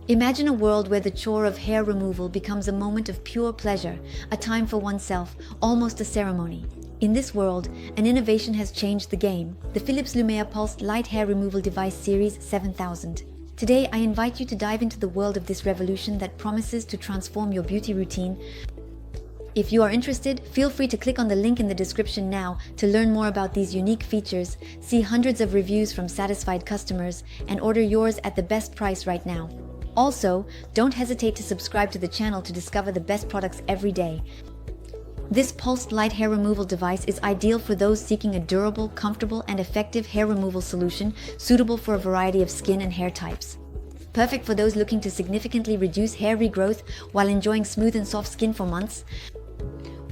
Imagine a world where the chore of hair removal becomes a moment of pure pleasure, a time for oneself, almost a ceremony. In this world, an innovation has changed the game, the Philips Lumea Pulsed Light Hair Removal Device Series 7000. Today, I invite you to dive into the world of this revolution that promises to transform your beauty routine. If you are interested, feel free to click on the link in the description now to learn more about these unique features, see hundreds of reviews from satisfied customers, and order yours at the best price right now. Also, don't hesitate to subscribe to the channel to discover the best products every day. This pulsed light hair removal device is ideal for those seeking a durable, comfortable, and effective hair removal solution suitable for a variety of skin and hair types. Perfect for those looking to significantly reduce hair regrowth while enjoying smooth and soft skin for months.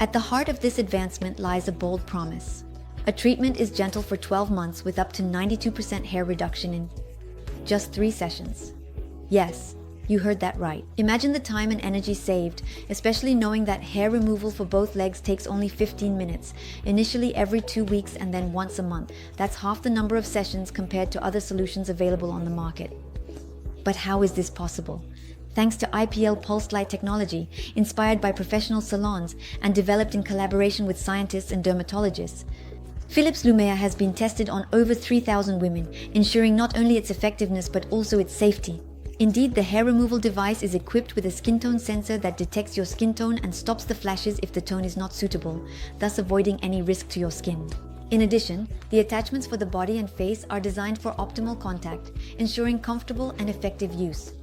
At the heart of this advancement lies a bold promise. A treatment is gentle for 12 months with up to 92% hair reduction in just 3 sessions. Yes, you heard that right. Imagine the time and energy saved, especially knowing that hair removal for both legs takes only 15 minutes, initially every 2 weeks and then once a month. That's half the number of sessions compared to other solutions available on the market. But how is this possible? Thanks to IPL pulsed light technology, inspired by professional salons and developed in collaboration with scientists and dermatologists, Philips Lumea has been tested on over 3,000 women, ensuring not only its effectiveness but also its safety. Indeed, the hair removal device is equipped with a skin tone sensor that detects your skin tone and stops the flashes if the tone is not suitable, thus avoiding any risk to your skin. In addition, the attachments for the body and face are designed for optimal contact, ensuring comfortable and effective use.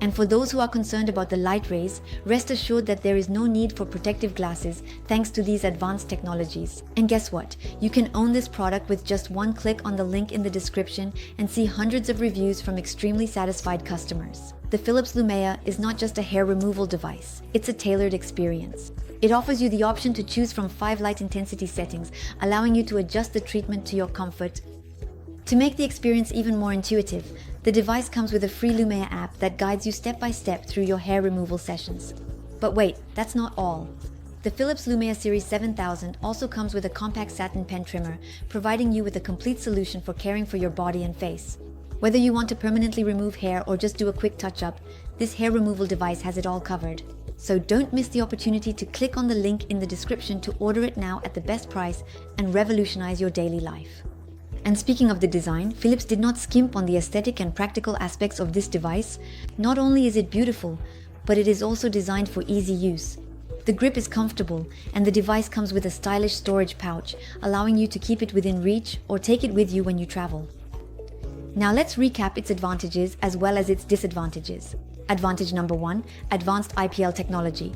And for those who are concerned about the light rays, rest assured that there is no need for protective glasses thanks to these advanced technologies. And guess what? You can own this product with just one click on the link in the description and see hundreds of reviews from extremely satisfied customers. The Philips Lumea is not just a hair removal device, it's a tailored experience. It offers you the option to choose from 5 light intensity settings, allowing you to adjust the treatment to your comfort. To make the experience even more intuitive, the device comes with a free Lumea app that guides you step by step through your hair removal sessions. But wait, that's not all. The Philips Lumea Series 7000 also comes with a compact satin pen trimmer, providing you with a complete solution for caring for your body and face. Whether you want to permanently remove hair or just do a quick touch-up, this hair removal device has it all covered. So don't miss the opportunity to click on the link in the description to order it now at the best price and revolutionize your daily life. And speaking of the design, Philips did not skimp on the aesthetic and practical aspects of this device. Not only is it beautiful, but it is also designed for easy use. The grip is comfortable, and the device comes with a stylish storage pouch, allowing you to keep it within reach or take it with you when you travel. Now let's recap its advantages as well as its disadvantages. Advantage number 1, advanced IPL technology.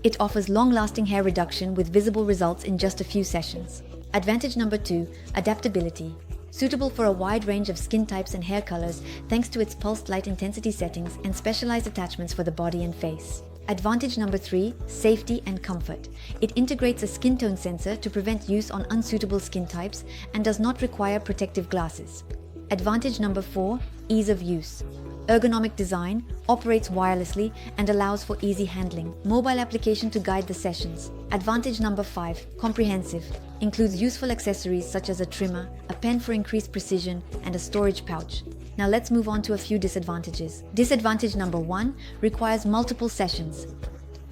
It offers long-lasting hair reduction with visible results in just a few sessions. Advantage number 2, adaptability. Suitable for a wide range of skin types and hair colors thanks to its pulsed light intensity settings and specialized attachments for the body and face. Advantage number 3, safety and comfort. It integrates a skin tone sensor to prevent use on unsuitable skin types and does not require protective glasses. Advantage number 4, ease of use. Ergonomic design, operates wirelessly, and allows for easy handling. Mobile application to guide the sessions. Advantage number 5, comprehensive. Includes useful accessories such as a trimmer, a pen for increased precision, and a storage pouch. Now let's move on to a few disadvantages. Disadvantage number 1, requires multiple sessions.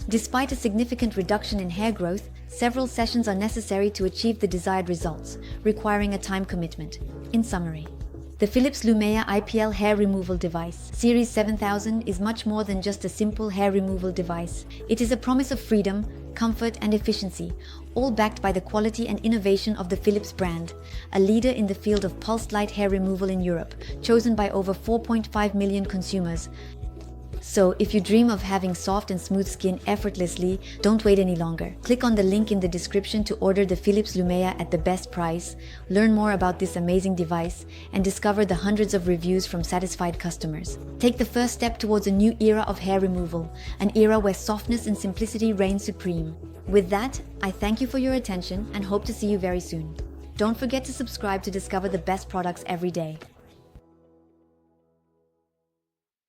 Despite a significant reduction in hair growth, several sessions are necessary to achieve the desired results, requiring a time commitment. In summary, the Philips Lumea IPL Hair Removal Device Series 7000 is much more than just a simple hair removal device. It is a promise of freedom, comfort, and efficiency, all backed by the quality and innovation of the Philips brand, a leader in the field of pulsed light hair removal in Europe, chosen by over 4.5 million consumers. So, if you dream of having soft and smooth skin effortlessly, don't wait any longer. Click on the link in the description to order the Philips Lumea at the best price, learn more about this amazing device, and discover the hundreds of reviews from satisfied customers. Take the first step towards a new era of hair removal, an era where softness and simplicity reign supreme. With that, I thank you for your attention and hope to see you very soon. Don't forget to subscribe to discover the best products every day.